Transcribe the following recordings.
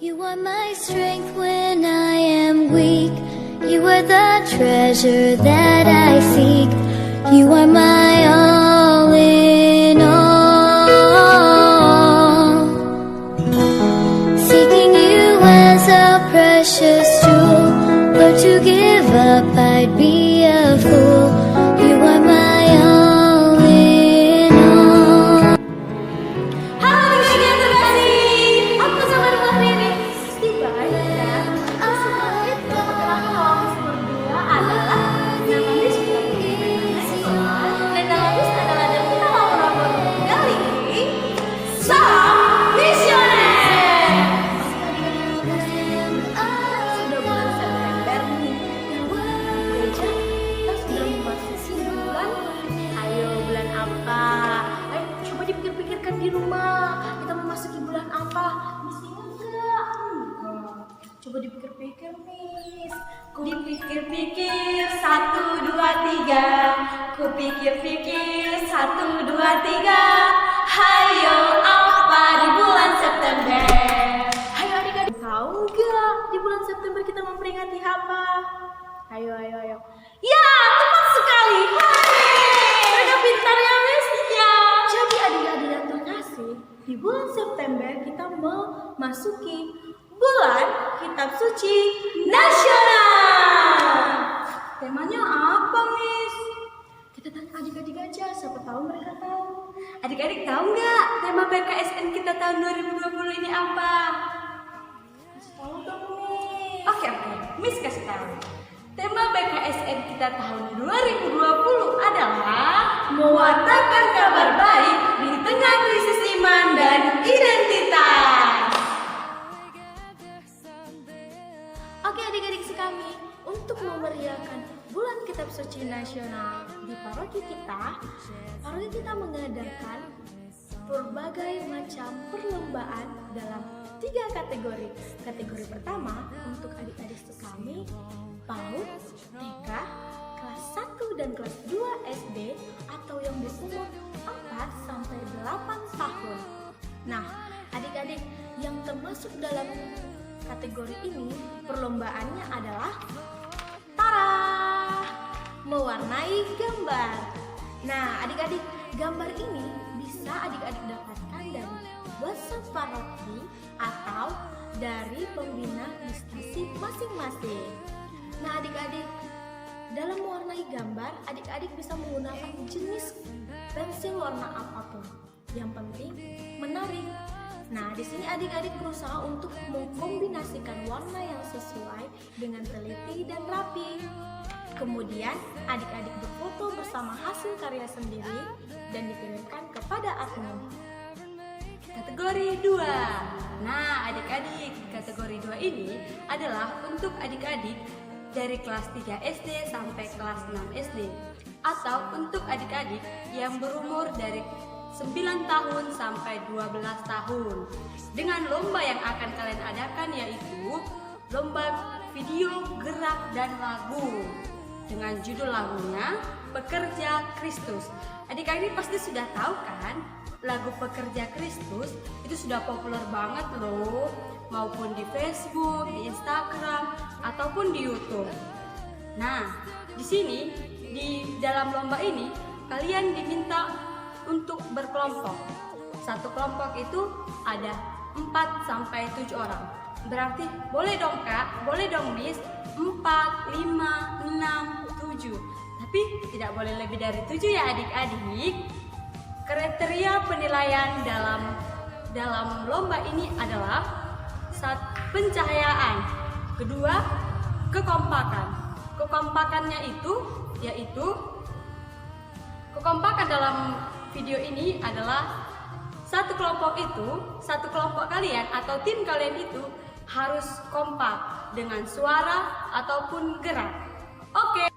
You are my strength when I am weak. You are the treasure that I seek. You are my all in all. Seeking you as a precious jewel. Lord, to give up I'd be a fool. You are my all in all. Halo yang terkasih, apa kabar hari ini? Pasti baik ya. Semangat perkenalan kalau Miss berdua adalah nama Miss sudah dan nama Miss adalah dan kita laporan kali ini sang misioner. Sudah bulan September nih, gereja kita sudah memasuki bulan. Ayo bulan apa? Coba dipikir-pikirkan di rumah. Kita memasuki bulan apa? Miss ingat nggak? Enggak. Coba dipikir-pikir, Miss. Dipikir-pikir 1, 2, 3. Ku pikir-pikir 1, 2, 3. Hayo apa di bulan September? Hayo adik-adik, tahu nggak di bulan September kita memperingati apa? Ayo. Ya, tepat sekali. Mereka pintar ya, Miss. Ya. Jadi adik-adik yang terkasih, di bulan September kita memasuki bulan Kitab Suci Nasional. Temanya apa, Miss? Kita tanya adik-adik aja, siapa tahu mereka tahu. Adik-adik tahu nggak tema BKSN kita tahun 2020 ini apa? Kasih tahu dong, Miss. Oke, Miss kasih tahu. Tema BKSN kita tahun 2020 adalah mewartakan kabar baik di tengah krisis iman dan identitas. Oke adik-adik sekami, untuk memeriahkan bulan Kitab Suci Nasional di paroki kita mengadakan berbagai macam perlombaan dalam 3 kategori. Kategori pertama untuk adik-adik sekami PAUD, TK, kelas 1 dan kelas 2 SD atau yang berumur 4 sampai 8 tahun. Nah, adik-adik yang termasuk dalam kategori ini perlombaannya adalah mewarnai gambar. Nah, adik-adik, gambar ini bisa adik-adik dapatkan dari WhatsApp paroki atau dari pembina instansi masing-masing. Nah, adik-adik, dalam mewarnai gambar, adik-adik bisa menggunakan jenis pensil warna apapun. Yang penting menarik. Nah, di sini adik-adik berusaha untuk mengkombinasikan warna yang sesuai dengan teliti dan rapi. Kemudian, adik-adik berfoto bersama hasil karya sendiri dan dikirimkan kepada admin. Kategori 2. Nah, adik-adik, kategori 2 ini adalah untuk adik-adik dari kelas 3 SD sampai kelas 6 SD atau untuk adik-adik yang berumur dari 9 tahun sampai 12 tahun dengan lomba yang akan kalian adakan yaitu lomba video gerak dan lagu dengan judul lagunya Pekerja Kristus. Adik-adik pasti sudah tahu kan lagu Pekerja Kristus itu sudah populer banget loh, maupun di Facebook, di Instagram, ataupun di YouTube. Nah, di sini di dalam lomba ini kalian diminta untuk berkelompok. Satu kelompok itu ada 4 sampai 7 orang. Berarti boleh dong Kak, boleh dong Miss, 4, 5, 6, 7. Tapi tidak boleh lebih dari 7 ya adik-adik. Kriteria penilaian dalam lomba ini adalah pencahayaan, kedua kekompakan. Kekompakannya itu yaitu kekompakan dalam video ini adalah satu kelompok kalian atau tim kalian itu harus kompak dengan suara ataupun gerak. Oke.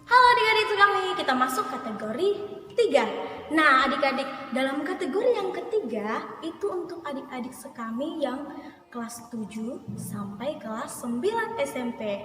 Halo adik-adik sekami, kita masuk kategori 3. Nah adik-adik, dalam kategori yang ketiga itu untuk adik-adik sekami yang kelas 7 sampai kelas 9 SMP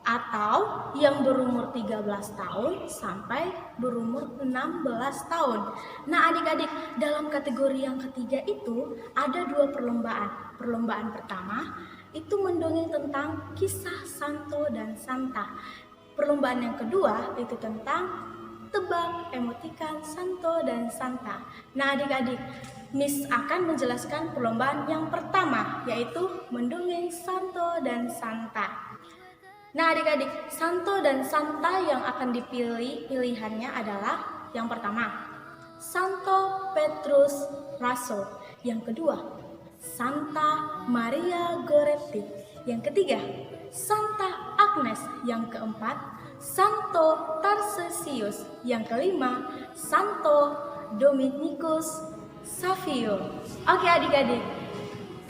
atau yang berumur 13 tahun sampai berumur 16 tahun. Nah adik-adik, dalam kategori yang ketiga itu ada 2 perlombaan. perlombaan pertama itu mendongeng tentang kisah Santo dan Santa. Perlombaan yang kedua itu tentang tebak emotikan Santo dan Santa. Nah adik-adik, Miss akan menjelaskan perlombaan yang pertama, yaitu mendongeng Santo dan Santa. Nah adik-adik, Santo dan Santa yang akan dipilih pilihannya adalah yang pertama, Santo Petrus Rasul. Yang kedua, Santa Maria Goretti. Yang ketiga, Santa Agnes. Yang keempat, Santo Tarsesius. Yang kelima, Santo Dominikus Savio. Oke adik-adik,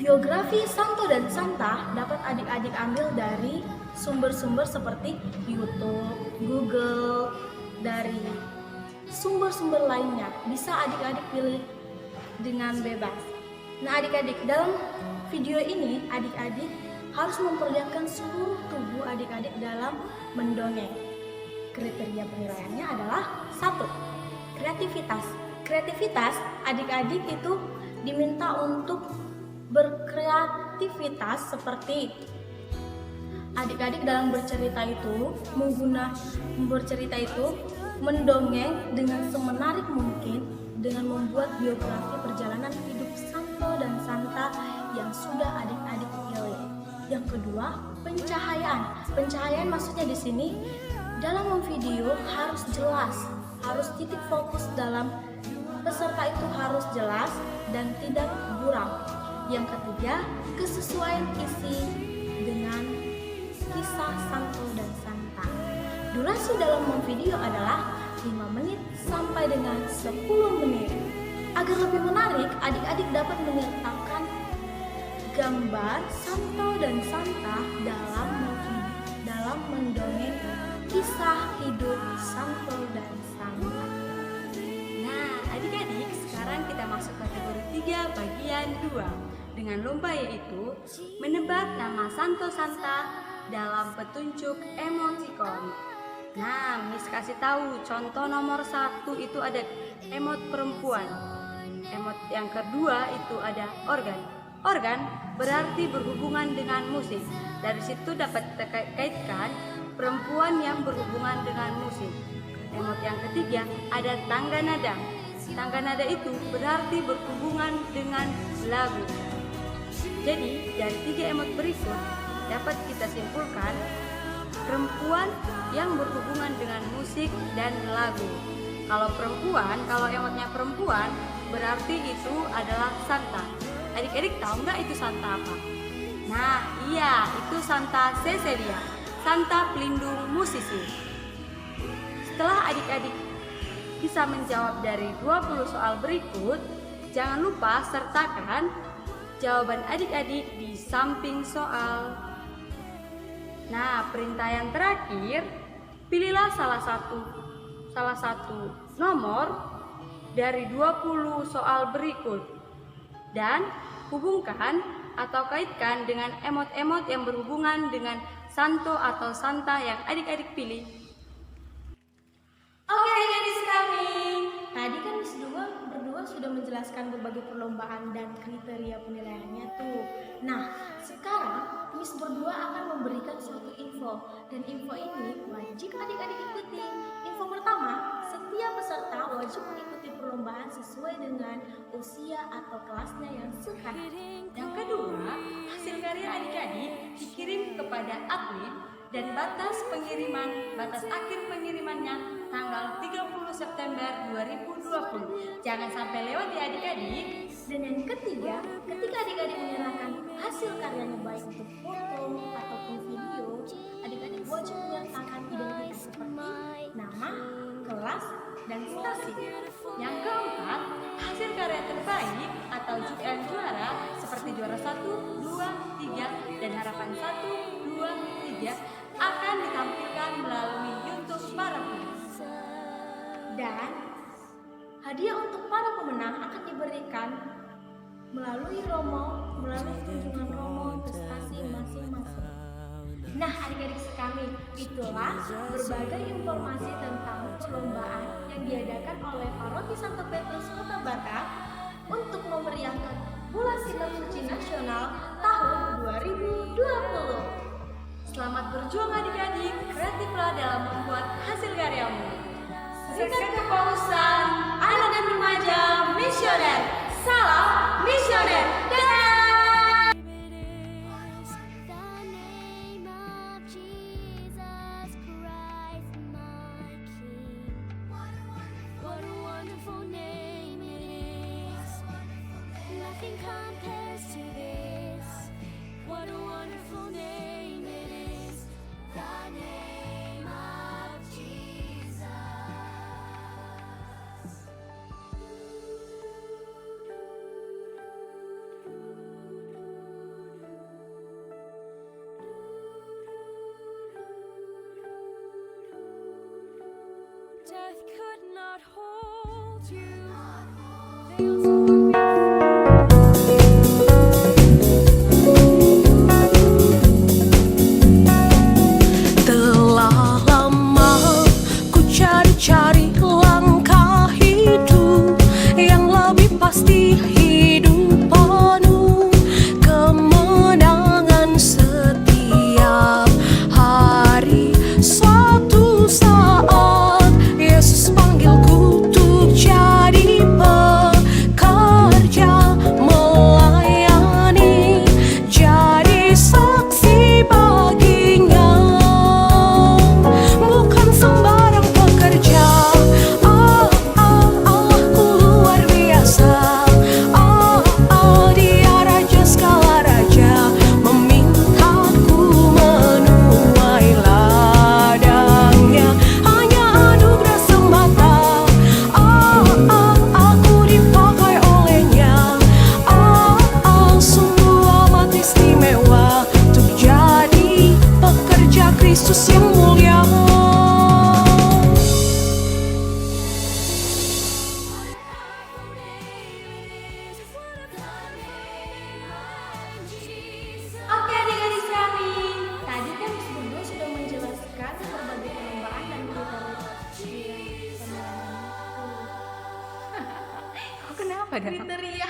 biografi Santo dan Santa dapat adik-adik ambil dari sumber-sumber seperti YouTube, Google, dari sumber-sumber lainnya. Bisa adik-adik pilih dengan bebas. Nah adik-adik, dalam video ini adik-adik harus memperlihatkan seluruh tubuh adik-adik dalam mendongeng. Kriteria penilaiannya adalah 1. Kreativitas. Kreativitas adik-adik itu diminta untuk berkreativitas seperti adik-adik dalam bercerita itu mendongeng dengan semenarik mungkin dengan membuat biografi perjalanan hidup Santo dan Santa yang sudah adik-adik pilih. Yang kedua, pencahayaan. Pencahayaan maksudnya di sini dalam memvideo harus jelas, harus titik fokus dalam peserta itu harus jelas dan tidak buram. Yang ketiga, kesesuaian isi dengan kisah Santo dan Santa. Durasi dalam memvideo adalah 5 menit sampai dengan 10 menit. Agar lebih menarik, adik-adik dapat menyertakan gambar Santo dan Santa dalam mendongeng kisah hidup Santo dan Santa. Nah, adik-adik, sekarang kita masuk kategori 3 bagian 2 dengan lomba, yaitu menebak nama Santo Santa dalam petunjuk emoticon. Nah, Miss kasih tahu contoh nomor 1 itu ada emot perempuan. Emot yang kedua itu ada organ. Organ berarti berhubungan dengan musik. Dari situ dapat kita kaitkan perempuan yang berhubungan dengan musik. Emot yang ketiga ada tangga nada. Tangga nada itu berarti berhubungan dengan lagu. Jadi dari 3 emot berikut dapat kita simpulkan perempuan yang berhubungan dengan musik dan lagu. Kalau emotnya perempuan berarti itu adalah Santa. Adik-adik tahu nggak itu Santa apa? Nah iya, itu Santa Cecilia, Santa pelindung musisi. Setelah adik-adik bisa menjawab dari 20 soal berikut, jangan lupa sertakan jawaban adik-adik di samping soal. Nah, perintah yang terakhir, pilihlah salah satu nomor dari 20 soal berikut dan hubungkan atau kaitkan dengan emot-emot yang berhubungan dengan Santo atau Santa yang adik-adik pilih. Oke adik-adik kami, tadi kan Miss berdua sudah menjelaskan berbagai perlombaan dan kriteria penilaiannya tuh. Nah, sekarang Miss berdua akan memberikan suatu info, dan info ini wajib adik-adik ikuti. Info pertama, setiap peserta wajib mengikuti perlombaan sesuai dengan usia atau kelasnya yang sekarang. Yang kedua, hasil karya adik-adik dikirim kepada admin dan batas akhir pengirimannya tanggal 30 September 2020. Jangan sampai lewat ya adik-adik. Dan yang ketiga, ketika adik-adik menyerahkan hasil karyanya baik itu foto ataupun video, adik-adik wajib menyertakan identitas seperti nama, kelas, dan stasi. Yang keempat, hasil karya terbaik atau juara seperti juara 1, 2, 3 dan harapan 1, 2, 3 akan ditampilkan melalui YouTube para pemenang. Dan hadiah untuk para pemenang akan diberikan melalui kunjungan romo ke stasi masing-masing. Nah adik-adik kami, itulah berbagai informasi tentang perlombaan yang diadakan oleh Paroki Santo Petrus Kota Batak untuk memeriahkan Bulan Sitam Suci Nasional tahun 2020. Selamat berjuang adik-adik, kreatiflah dalam membuat hasil karyamu. Serikat Kepausan Anak dan Remaja Misioner. Salam misioner. Dadah! The name of Jesus Christ, my King. What a wonderful name it is. Nothing compares to this. What a wonderful name it is. The name of Jesus. Death could not hold you. Telah lama ku cari-cari langkah hidup yang lebih pasti, hidup penuh kemenangan setiap hari. Suatu saat Yesus panggilku untuk jadi pekerja, melayani, jadi saksi baginya. Bukan sembarang pekerja, Allahku luar biasa. Dia raja segala raja, memintaku menuai ladangnya. Hanya anugerah semata, aku dipakai olehnya. Sungguh amat istimewa untuk jadi pekerja Kristus yang mulia. Oke adik-adik kami, tadi kan Miss Bunda sudah menjelaskan berbagai perlombaan dan kriteria Kenapa dah? kriteria